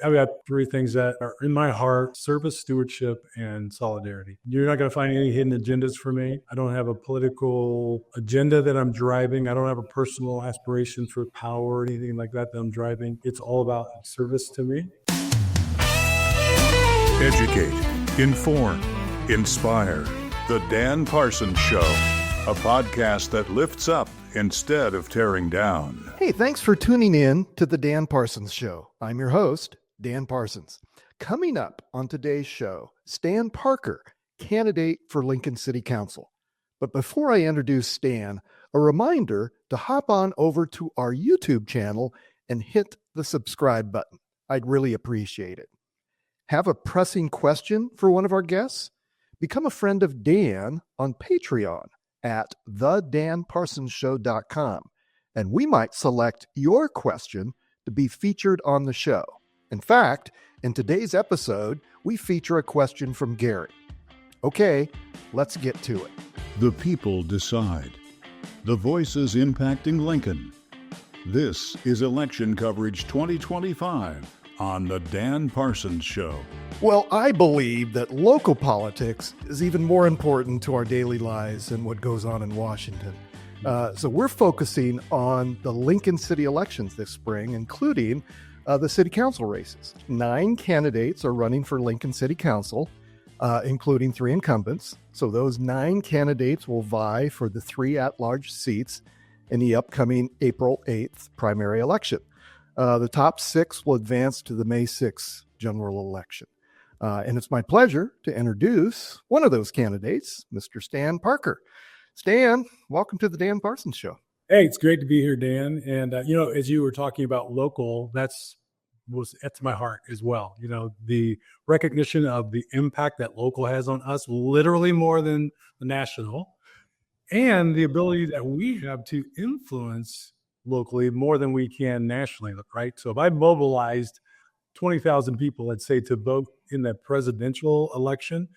I've got three things that are in my heart: service, stewardship, and solidarity. You're not going to find any hidden agendas for me. I don't have a political agenda that I'm driving. I don't have a personal aspiration for power or anything like that I'm driving. It's all about service to me. Educate, inform, inspire. The Dan Parsons Show, a podcast that lifts up instead of tearing down. Hey, thanks for tuning in to the Dan Parsons Show. I'm your host, Dan Parsons. Coming up on today's show, Stan Parker, candidate for Lincoln City Council. But before I introduce Stan, a reminder to hop on over to our YouTube channel and hit the subscribe button. I'd really appreciate it. Have a pressing question for one of our guests? Become a friend of Dan on Patreon at thedanparsonsshow.com, and we might select your question to be featured on the show. In fact, in today's episode, we feature a question from Gary. Okay, let's get to it. The people decide. The voices impacting Lincoln. This is Election Coverage 2025 on the Dan Parsons Show. Well, I believe that local politics is even more important to our daily lives than what goes on in Washington. So we're focusing on the Lincoln City elections this spring, including the city council races. 9 candidates are running for Lincoln City Council, including 3 incumbents. So those 9 candidates will vie for the 3 at-large seats in the upcoming April 8th primary election. The top 6 will advance to the May 6th general election. And it's my pleasure to introduce one of those candidates, Mr. Stan Parker. Stan, welcome to the Dan Parsons Show. Hey, it's great to be here, Dan. And, as you were talking about local, that's to my heart as well. The recognition of the impact that local has on us, literally more than the national, and the ability that we have to influence locally more than we can nationally, right? So if I mobilized 20,000 people, let's say, to vote in the presidential election,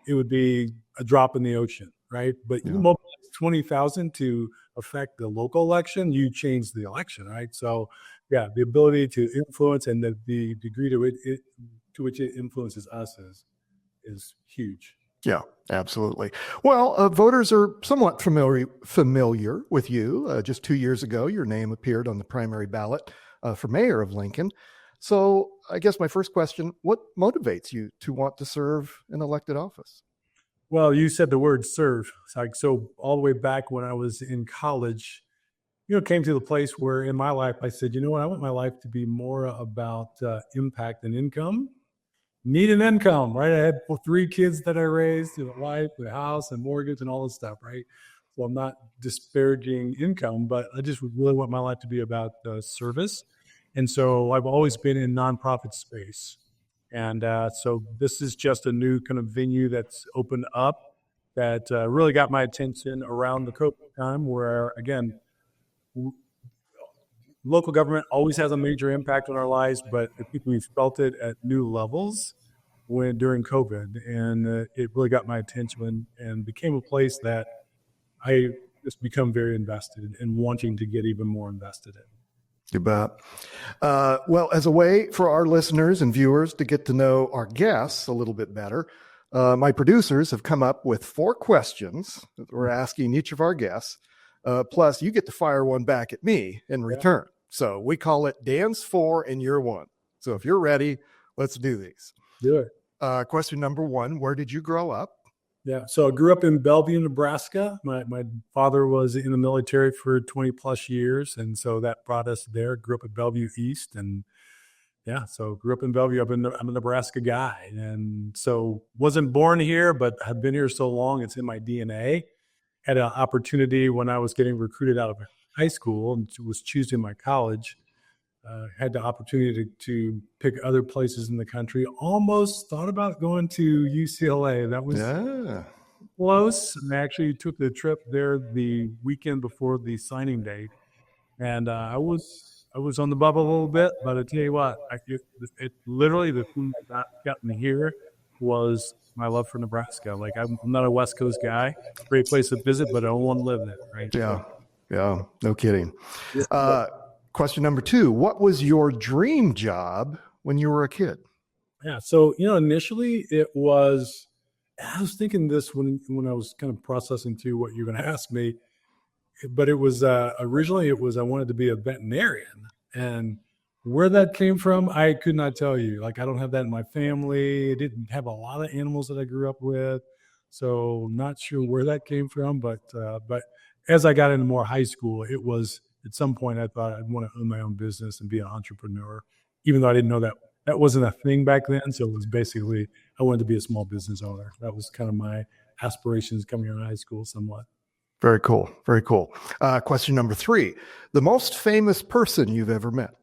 it would be a drop in the ocean, right? But you mobilize 20,000 to affect the local election, you change the election, right? So yeah, the ability to influence and the degree to which it influences us is huge. Yeah, absolutely. Well, voters are somewhat familiar with you. Just 2 years ago, your name appeared on the primary ballot for mayor of Lincoln. So I guess my first question, what motivates you to want to serve in elected office? Well, you said the word serve. So all the way back when I was in college, came to the place where in my life I said, I want my life to be more about impact and income. Need an income, right? I had 3 kids that I raised, a wife, a house, and mortgage, and all this stuff, right? So I'm not disparaging income, but I just really want my life to be about service. And so I've always been in nonprofit space. And so this is just a new kind of venue that's opened up that really got my attention around the COVID time where, again, local government always has a major impact on our lives, but I think we felt it at new levels during COVID, and it really got my attention and became a place that I just become very invested in wanting to get even more invested in. You bet. Well, as a way for our listeners and viewers to get to know our guests a little bit better, my producers have come up with 4 questions that we're asking each of our guests. Plus, you get to fire one back at me in return. So we call it Dan's 4 and you're 1. So if you're ready, let's do these. Do it. Question number 1, where did you grow up? Yeah, so I grew up in Bellevue, Nebraska. My father was in the military for 20 plus years, and so that brought us there. Grew up at Bellevue East, and so grew up in Bellevue. I'm a Nebraska guy, and so wasn't born here, but have been here so long, it's in my DNA. Had an opportunity when I was getting recruited out of high school and was choosing my college. Had the opportunity to pick other places in the country. Almost thought about going to UCLA. That was close. And I actually took the trip there the weekend before the signing date. And I was on the bubble a little bit, but I tell you what, it literally the thing that got me here was my love for Nebraska. Like I'm not a West Coast guy. Great place to visit, but I don't want to live there. Right? Yeah. No kidding. Question number 2, what was your dream job when you were a kid? Yeah. So, initially it was, I was thinking this when I was kind of processing through what you're going to ask me, but it was originally I wanted to be a veterinarian, and where that came from, I could not tell you. Like, I don't have that in my family. I didn't have a lot of animals that I grew up with, so not sure where that came from. But as I got into more high school, it was at some point I thought I'd want to own my own business and be an entrepreneur, even though I didn't know that wasn't a thing back then. So it was basically I wanted to be a small business owner. That was kind of my aspirations coming out of high school, somewhat. Very cool. Very cool. Question number 3: the most famous person you've ever met?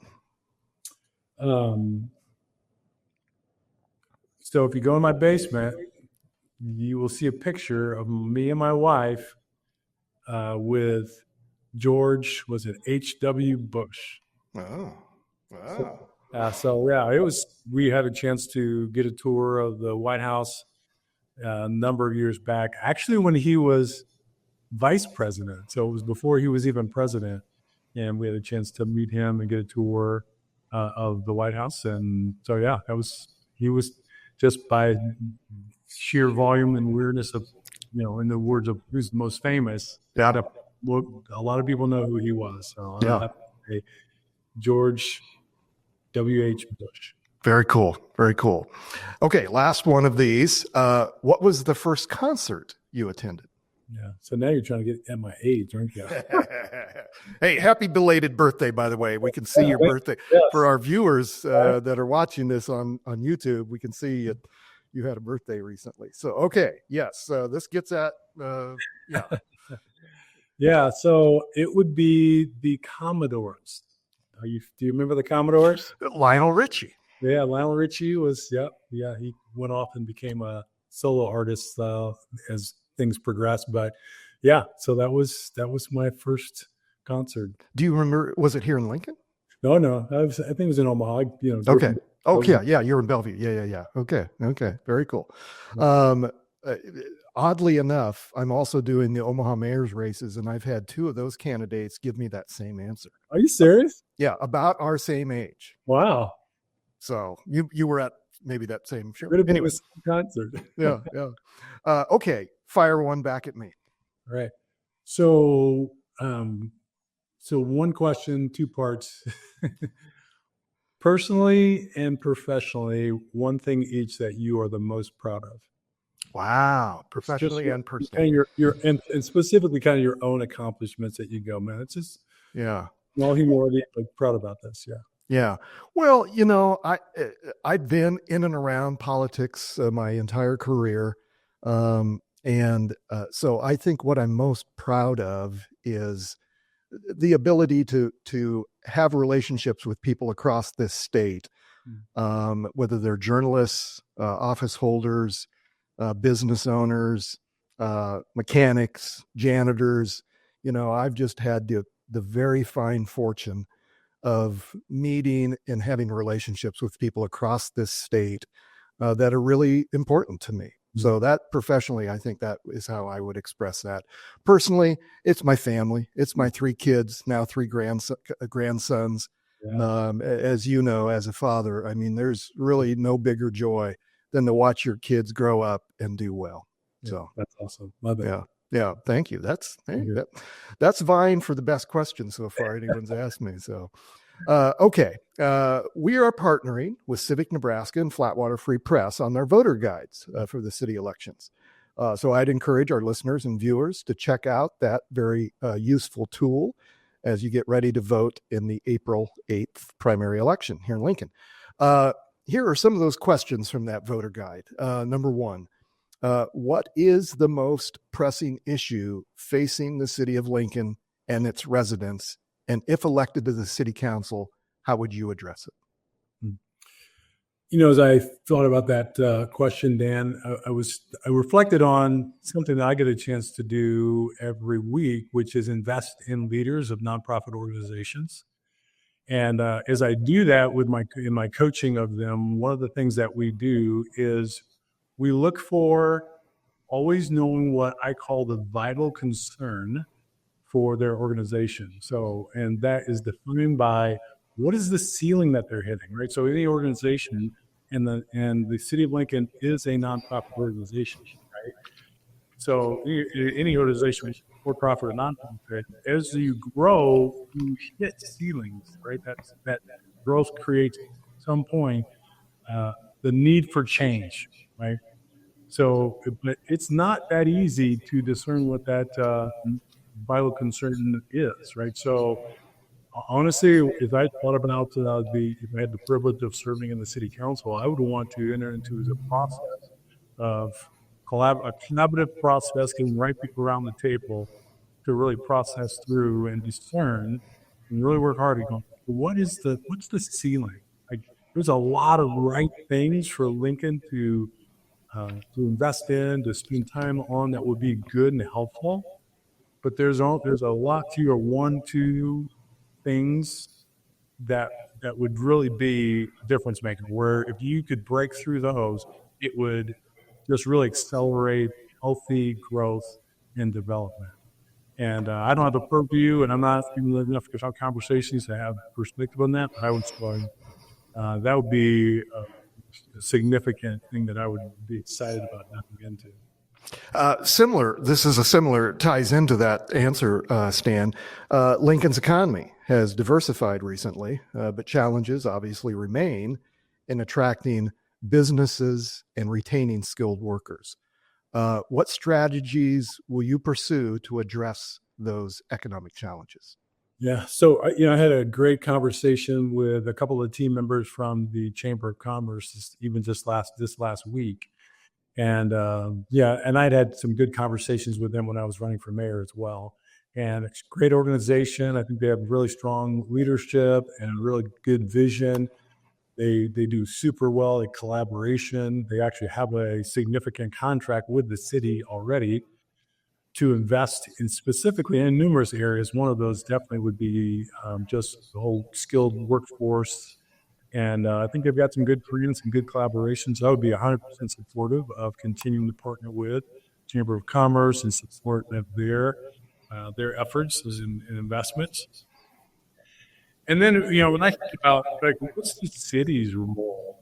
So if you go in my basement, you will see a picture of me and my wife with George, was it H.W. Bush? Oh, wow. We had a chance to get a tour of the White House a number of years back, actually when he was vice president. So it was before he was even president. And we had a chance to meet him and get a tour of the White House. And so, he was just by sheer volume and weirdness of, in the words of who's the most famous, a lot of people know who he was. So George W.H. Bush. Very cool. Very cool. Okay, last one of these. What was the first concert you attended? Yeah. So now you're trying to get at my age, aren't you? Hey, happy belated birthday, by the way. We can see your birthday. Yes. For our viewers that are watching this on YouTube, we can see you had a birthday recently. So, okay. Yes. This gets at, Yeah. So it would be the Commodores. Do you remember the Commodores? Lionel Richie. Yeah. Lionel Richie was, he went off and became a solo artist as things progressed, but so that was my first concert. Do you remember, was it here in Lincoln? No, I think it was in Omaha. Okay. You're in Bellevue. Yeah. Okay. Very cool. Oddly enough, I'm also doing the Omaha mayor's races, and I've had 2 of those candidates give me that same answer. Are you serious? Yeah, about our same age. Wow. So you were at maybe that same show. Anyway, concert. Yeah. Okay, fire one back at me. All right. So one question, 2 parts. Personally and professionally, one thing each that you are the most proud of. Wow, professionally and personally. Kind of your and specifically kind of your own accomplishments that you go, man. It's just in all humility, I'm proud about this. Yeah. Well, I've been in and around politics my entire career. So I think what I'm most proud of is the ability to have relationships with people across this state, whether they're journalists, office holders, business owners, mechanics, janitors. I've just had the very fine fortune of meeting and having relationships with people across this state that are really important to me. Mm-hmm. So that professionally, I think that is how I would express that. Personally, it's my family. It's my 3 kids, now 3 grandsons. Yeah. As you know, as a father, I mean, there's really no bigger joy than to watch your kids grow up and do well. Yeah, so that's awesome. Love it. Yeah. Thank you. That's vying for the best question so far anyone's asked me. So, okay. We are partnering with Civic Nebraska and Flatwater Free Press on their voter guides for the city elections. So I'd encourage our listeners and viewers to check out that very useful tool as you get ready to vote in the April 8th primary election here in Lincoln. Here are some of those questions from that voter guide. Number 1, what is the most pressing issue facing the city of Lincoln and its residents? And if elected to the city council, how would you address it? As I thought about that question, Dan, I reflected on something that I get a chance to do every week, which is invest in leaders of nonprofit organizations. And as I do that in my coaching of them, one of the things that we do is we look for always knowing what I call the vital concern for their organization. So, and that is defined by what is the ceiling that they're hitting, right? So any organization, and the city of Lincoln is a nonprofit organization, right? So any organization, for profit or nonprofit, as you grow, you hit ceilings, right? That growth creates at some point the need for change, right? So, but it's not that easy to discern what that vital concern is, right? So, honestly, if I thought about if I had the privilege of serving in the city council, I would want to enter into the process of a collaborative process, getting right people around the table to really process through and discern and really work hard at going, what's the ceiling? Like, there's a lot of right things for Lincoln to invest in, to spend time on that would be good and helpful. But there's a lot fewer 1-2 things that would really be a difference maker, where if you could break through those, it would just really accelerate healthy growth and development. And I don't have the purview, and I'm not even enough to have conversations to have perspective on that, but I would say that would be a significant thing that I would be excited about diving into. Ties into that answer, Stan. Lincoln's economy has diversified recently, but challenges obviously remain in attracting businesses and retaining skilled workers. What strategies will you pursue to address those economic challenges? Yeah. So, I had a great conversation with a couple of team members from the Chamber of Commerce, even just this last week. And and I'd had some good conversations with them when I was running for mayor as well. And it's a great organization. I think they have really strong leadership and really good vision. They do super well at collaboration. They actually have a significant contract with the city already to invest in specifically in numerous areas. One of those definitely would be just the whole skilled workforce. And I think they've got some good agreements and good collaborations. So I would be 100% supportive of continuing to partner with Chamber of Commerce and support their efforts in investments. And then, when I think about what's the city's role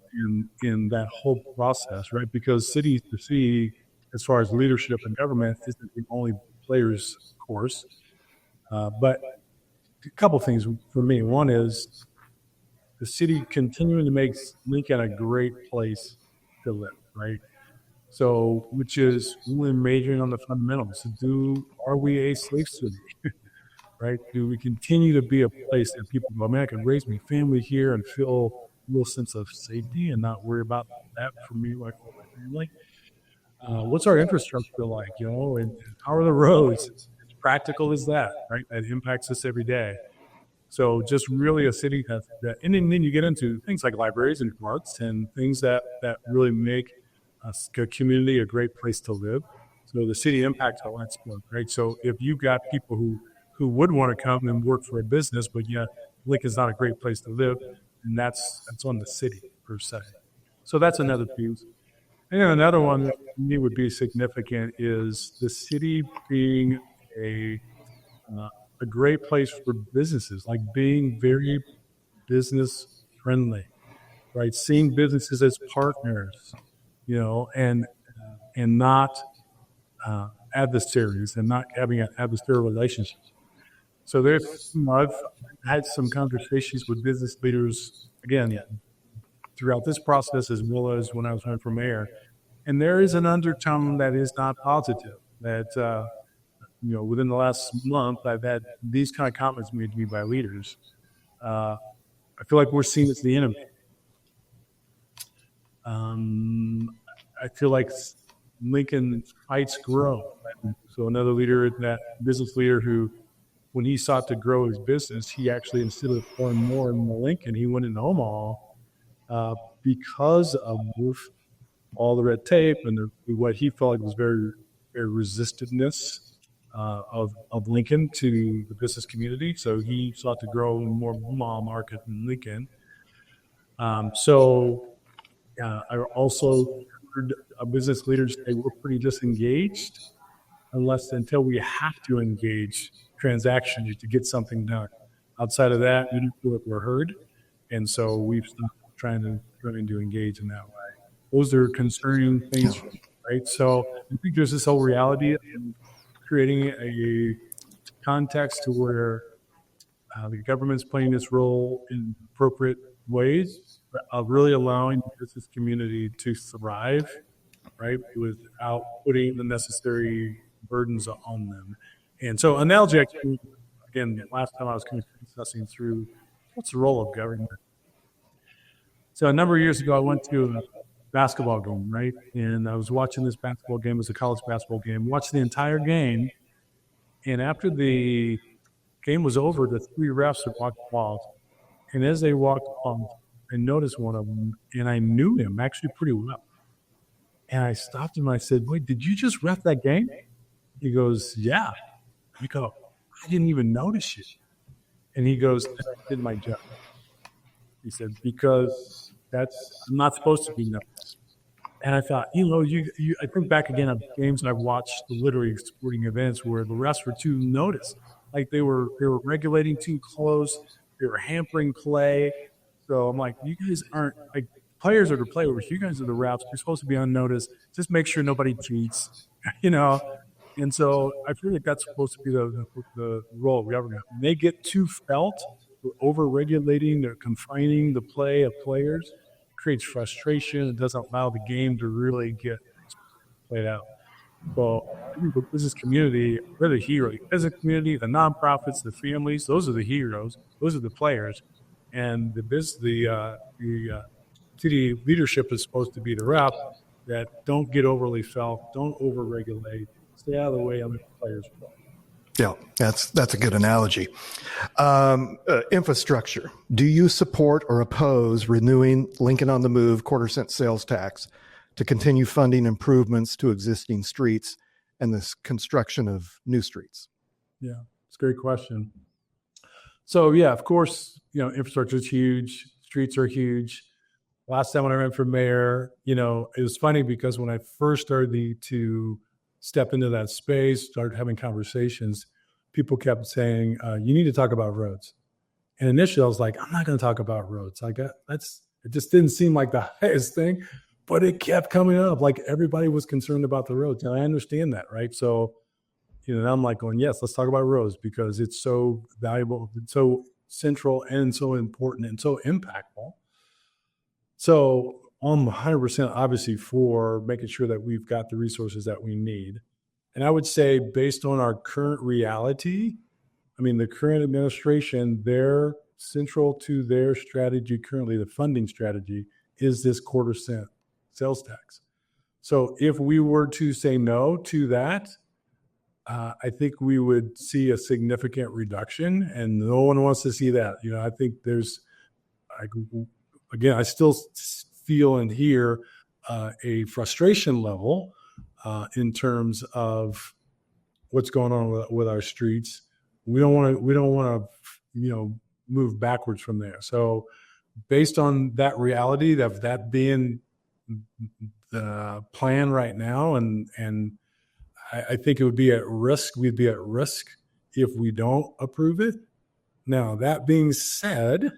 in that whole process, right? Because the city, as far as leadership and government, isn't the only players, of course. But a couple things for me. One is the city continuing to make Lincoln a great place to live, right? So, which is really majoring on the fundamentals. Are we a slave city? Right? Do we continue to be a place that people go, man, I can raise my family here and feel a real sense of safety and not worry about that for me, like my family? What's our infrastructure like, and how are the roads? As practical as that, right? That impacts us every day. So just really a city that, and then you get into things like libraries and parks and things that really make a community a great place to live. So the city impacts how that's work, right? So if you've got people who would want to come and work for a business, but Lincoln's not a great place to live, and that's on the city per se. So that's another piece. And then another one that to me would be significant is the city being a great place for businesses, like being very business friendly, right? Seeing businesses as partners, and not adversaries, and not having an adversarial relationship. So I've had some conversations with business leaders, again, throughout this process, as well as when I was running for mayor. And there is an undertone that is not positive, that, within the last month, I've had these kind of comments made to me by leaders. I feel like we're seen as the enemy. I feel like Lincoln fights grow. So another leader, that business leader who, when he sought to grow his business, he actually, instead of pouring more in Lincoln, he went into Omaha because of all the red tape and what he felt like was very, very resistiveness of Lincoln to the business community. So he sought to grow more Omaha market in Lincoln. I also heard business leaders say we're pretty disengaged until we have to engage transactionally to get something done. Outside of that, we don't feel like we're heard. And so we've stopped trying to engage in that way. Those are concerning things, right? So I think there's this whole reality of creating a context to where the government's playing this role in appropriate ways, really allowing the business community to thrive, right, without putting the necessary burdens on them. And so analogy, again, last time I was kind of discussing through what's the role of government. So a number of years ago, I went to a basketball game, right? And I was watching this basketball game. It was a college basketball game. Watched the entire game. And after the game was over, the three refs had walked off. And as they walked off, I noticed one of them, and I knew him actually pretty well. And I stopped him and I said, "Wait, did you just ref that game?" He goes, "Yeah." I go, "I didn't even notice you." And he goes, "I did my job." He said, "Because I'm not supposed to be noticed." And I thought, I think back again of games I've watched, literally sporting events where the refs were too noticed. Like they were regulating too close. They were hampering play. So I'm like, you guys aren't, like, players are the players. You guys are the refs. You're supposed to be unnoticed. Just make sure nobody cheats, And so I feel like that's supposed to be the role of government. When they get too felt, over-regulating, they're confining the play of players, creates frustration. It doesn't allow the game to really get played out. So I think the business community, we're the hero. The business community, the nonprofits, the families, those are the heroes. Those are the players. And the city leadership is supposed to be the rep that don't get overly felt, don't over-regulate, stay out of the way of the players. Yeah, that's a good analogy. Infrastructure. Do you support or oppose renewing Lincoln on the Move quarter-cent sales tax to continue funding improvements to existing streets and the construction of new streets? Yeah, it's a great question. So, yeah, of course, infrastructure is huge. Streets are huge. Last time when I ran for mayor, it was funny because when I first started to step into that space, start having conversations, people kept saying, you need to talk about roads. And initially I was like, I'm not going to talk about roads. It just didn't seem like the highest thing, but it kept coming up. Like everybody was concerned about the roads. And I understand that, right? So, now I'm like going, yes, let's talk about roads because it's so valuable, it's so central and so important and so impactful. So I'm 100% obviously for making sure that we've got the resources that we need. And I would say based on our current reality, the current administration, they're central to their strategy currently, the funding strategy, is this quarter-cent sales tax. So if we were to say no to that, I think we would see a significant reduction, and no one wants to see that. I think I still feel and hear a frustration level in terms of what's going on with our streets. We don't want to move backwards from there. So based on that reality of that being the plan right now, and I think it would be at risk. We'd be at risk if we don't approve it. Now, that being said,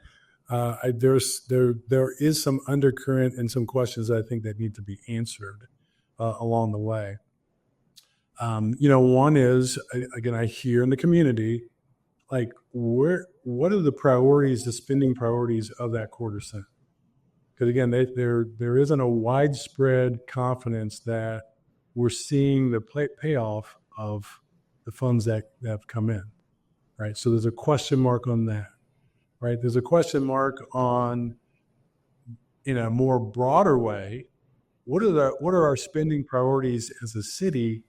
there is some undercurrent and some questions that I think that need to be answered along the way. One is, again, I hear in the community, like, what are the priorities, the spending priorities of that quarter cent? Because again, there isn't a widespread confidence that we're seeing the payoff of the funds that have come in, right? So there's a question mark on that, right? There's a question mark on, in a more broader way, what are our spending priorities as a city?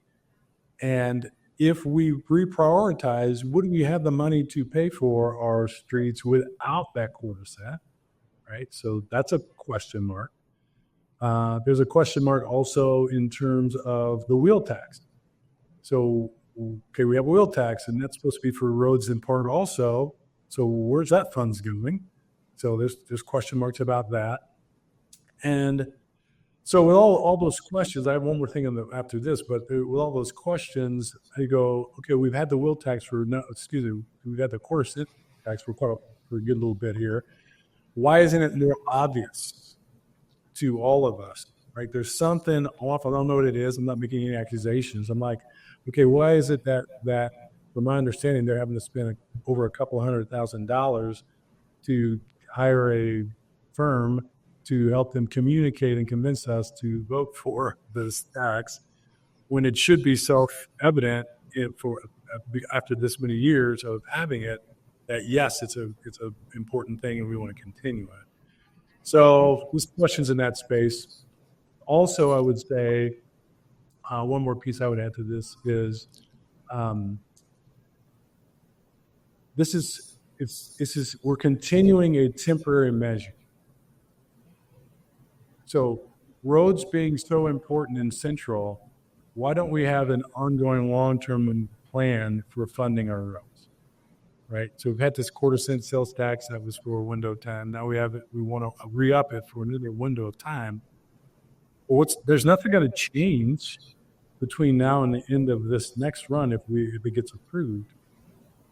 And if we reprioritize, would we have the money to pay for our streets without that quarter cent, right? So that's a question mark. There's a question mark also in terms of the wheel tax. So, okay, we have a wheel tax, and that's supposed to be for roads in part also. So where's that funds going? So there's question marks about that. And so with all those questions, I have one more thing after this, but with all those questions, I go, okay, we've had the wheel tax we've had the quarter cent tax for a good little bit here. why isn't it more obvious to all of us, right? There's something off. I don't know what it is. I'm not making any accusations. I'm like, okay, why is it that from my understanding, they're having to spend over $200,000 to hire a firm to help them communicate and convince us to vote for this tax, when it should be self-evident after this many years of having it, that yes, it's a important thing and we want to continue it. So there's questions in that space. Also, I would say one more piece I would add to this is we're continuing a temporary measure. So roads being so important in Central, why don't we have an ongoing long-term plan for funding our roads, right? So we've had this quarter-cent sales tax that was for a window of time. Now we have it. We want to re-up it for another window of time. Well, there's nothing going to change between now and the end of this next run if it gets approved.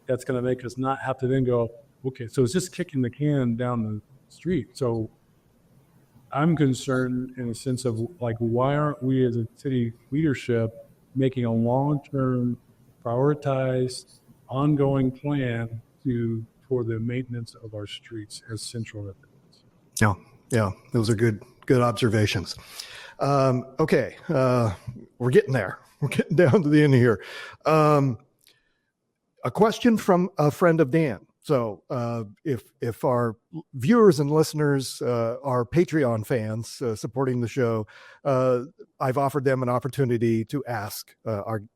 That's going to make us not have to then go, okay, so it's just kicking the can down the street. So I'm concerned in a sense of like, why aren't we as a city leadership making a long-term, prioritized, ongoing plan for the maintenance of our streets as Central residents? Yeah, those are good observations. Okay, we're getting there. We're getting down to the end here. A question from a friend of Dan. So if our viewers and listeners are Patreon fans supporting the show, I've offered them an opportunity to ask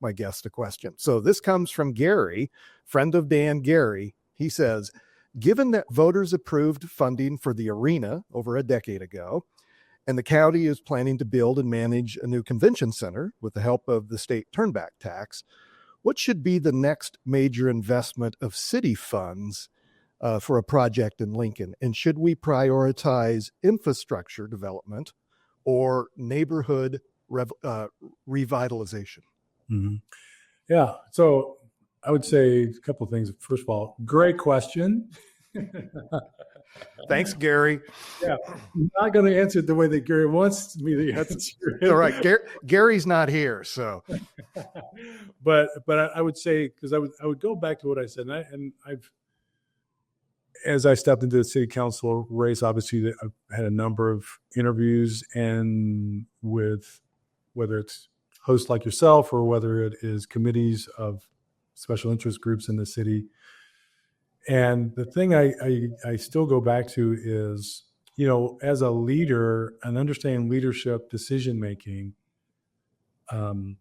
my guest a question. So this comes from Gary, friend of Dan, Gary. He says, given that voters approved funding for the arena over a decade ago, and the county is planning to build and manage a new convention center with the help of the state turnback tax, what should be the next major investment of city funds for a project in Lincoln? And should we prioritize infrastructure development or neighborhood revitalization? Mm-hmm. Yeah. So I would say a couple of things. First of all, great question. Thanks, Gary. Yeah, I'm not going to answer it the way that Gary wants me to answer it. All right, Gary's not here, so. but I would say, because I would go back to what I said, and I've as I stepped into the city council race, obviously I've had a number of interviews, and with whether it's hosts like yourself or whether it is committees of special interest groups in the city. And the thing I still go back to is, as a leader and understanding leadership, decision-making, I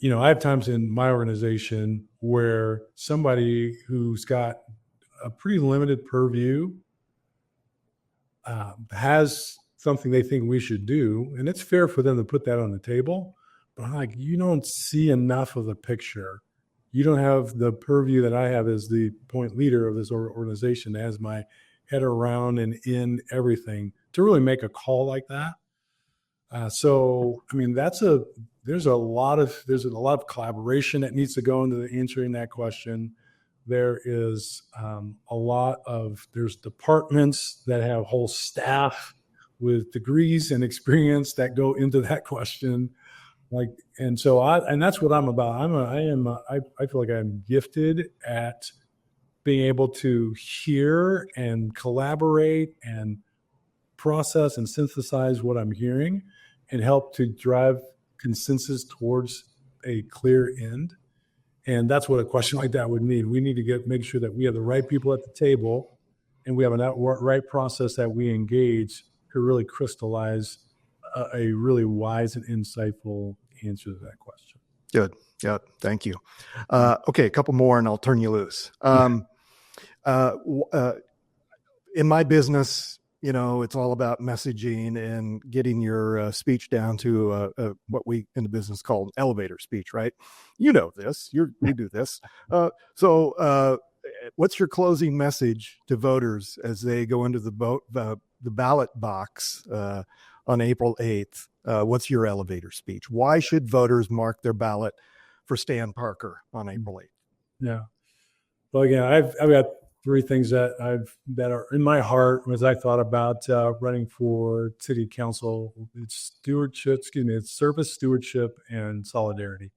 have times in my organization where somebody who's got a pretty limited purview has something they think we should do, and it's fair for them to put that on the table. But I'm like, you don't see enough of the picture. You don't have the purview that I have as the point leader of this organization, that has my head around and in everything to really make a call like that. So, I mean, there's a lot of collaboration that needs to go into answering that question. There is there's departments that have whole staff with degrees and experience that go into that question. And that's what I'm about. I feel like I'm gifted at being able to hear and collaborate and process and synthesize what I'm hearing and help to drive consensus towards a clear end. And that's what a question like that would need. We need to make sure that we have the right people at the table, and we have a right process that we engage to really crystallize a really wise and insightful answer to that question. Good. Yeah. Thank you. Okay. A couple more and I'll turn you loose. In my business, it's all about messaging and getting your speech down to what we in the business call an elevator speech, right? You know this. You do this. So what's your closing message to voters as they go into the ballot box on April 8th? What's your elevator speech? Why should voters mark their ballot for Stan Parker on April 8th? Yeah. Well, again, I've got three things that are in my heart as I thought about running for city council. It's it's service, stewardship, and solidarity.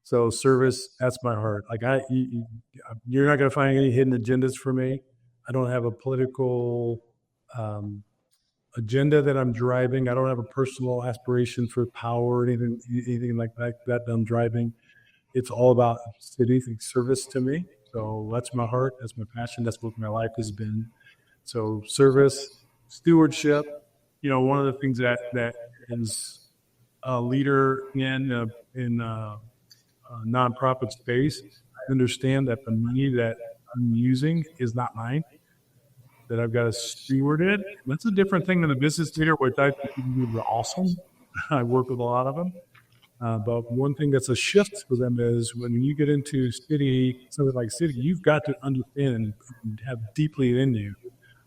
So service, that's my heart. Like you're not going to find any hidden agendas for me. I don't have a political agenda that I'm driving. I don't have a personal aspiration for power or anything like that I'm driving. It's all about city service to me. So that's my heart. That's my passion. That's what my life has been. So service, stewardship. One of the things that is a leader in nonprofit space, I understand that the money that I'm using is not mine, that I've got to steward it. That's a different thing than a business leader, which I think are awesome. I work with a lot of them. But one thing that's a shift for them is when you get into something like city, you've got to understand and have deeply in you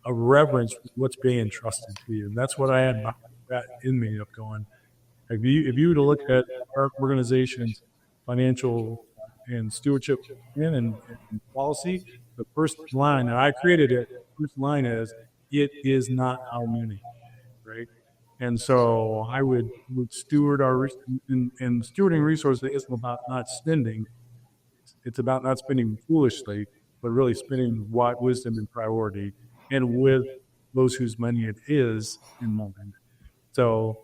a reverence for what's being entrusted to you. And that's what I had that in me of going. If you were to look at our organization's financial and stewardship and policy, the first line, and I created it, the first line is, it is not our money, right? And so I would steward and stewarding resources isn't about not spending. It's about not spending foolishly, but really spending wisdom and priority and with those whose money it is in mind. So,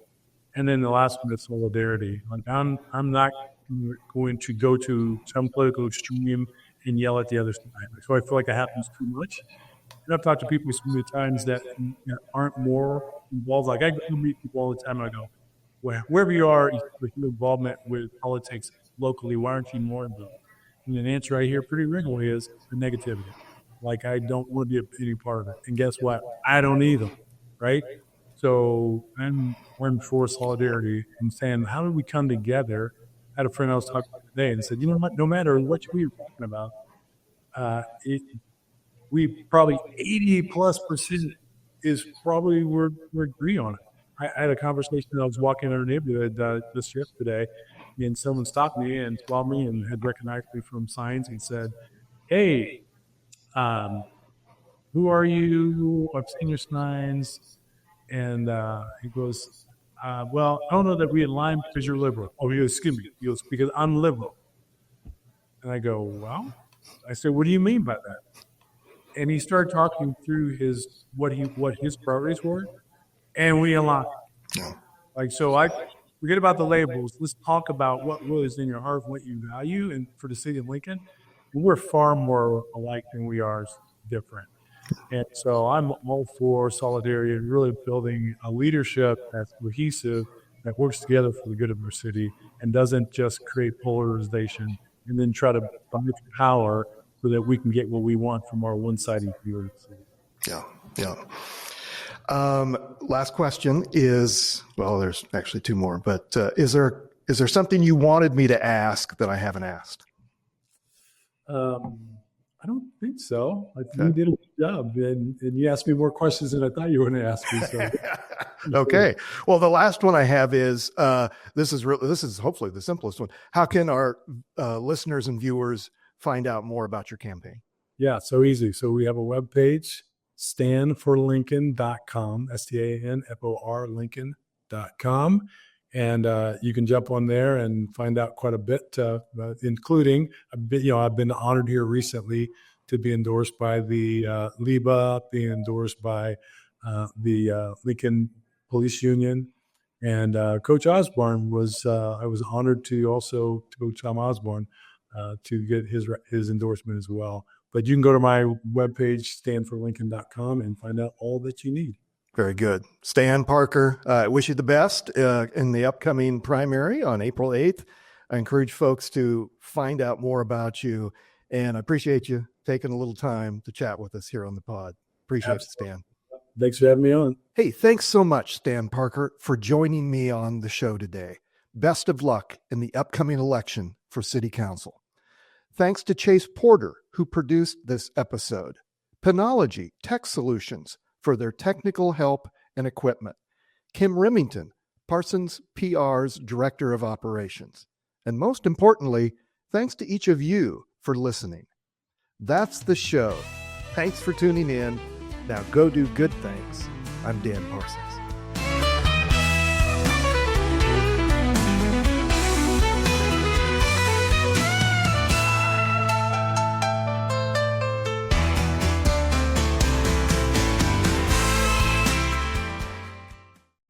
and then the last one is solidarity. Like I'm not going to go to some political extreme and yell at the other side. So I feel like it happens too much. And I've talked to people so many times that aren't more involved. Like I meet people all the time and I go, wherever you are with your involvement with politics locally, why aren't you more involved? And an answer I hear pretty regularly is the negativity. Like I don't want to be any part of it. And guess what? I don't either, right? So I'm for solidarity and saying, how do we come together? I had a friend I was talking to today and said, you know what, no matter what we were talking about, we probably 80+% is probably we agree on it. I had a conversation. I was walking in our neighborhood this yesterday, and someone stopped me and saw me and had recognized me from signs and said, "Hey, who are you? I've seen your signs." And he goes, "Well, I don't know that we align because you're liberal." Oh, he goes, "Excuse me." He goes, "Because I'm liberal." And I go, "Well," I said, "What do you mean by that?" And he started talking through what his priorities were, and we aligned. Like, so I forget about the labels. Let's talk about what really is in your heart, what you value, and for the city of Lincoln, we're far more alike than we are different. And so I'm all for solidarity and really building a leadership that's cohesive, that works together for the good of our city, and doesn't just create polarization and then try to buy power so that we can get what we want from our one-sided view of the city. Yeah. Last question is, well, there's actually two more, but is there something you wanted me to ask that I haven't asked? I don't think so. I think you did a good job, and you asked me more questions than I thought you were going to ask me. So. Okay. Well, the last one I have is this is hopefully the simplest one. How can our listeners and viewers find out more about your campaign? Yeah, so easy. So we have a webpage, standforlincoln.com, STANFOR Lincoln.com. And you can jump on there and find out quite a bit, including I've been honored here recently to be endorsed by the LIBA, being endorsed by the Lincoln Police Union, and Coach Osborne I was honored to also Coach Tom Osborne to get his endorsement as well. But you can go to my webpage, standforlincoln.com, and find out all that you need. Very good. Stan Parker, I wish you the best in the upcoming primary on April 8th. I encourage folks to find out more about you, and I appreciate you taking a little time to chat with us here on the pod. Appreciate it, Stan. Thanks for having me on. Hey, thanks so much, Stan Parker, for joining me on the show today. Best of luck in the upcoming election for City Council. Thanks to Chase Porter, who produced this episode. Penology Tech Solutions for their technical help and equipment. Kim Remington, Parsons PR's Director of Operations. And most importantly, thanks to each of you for listening. That's the show. Thanks for tuning in. Now go do good things. I'm Dan Parsons.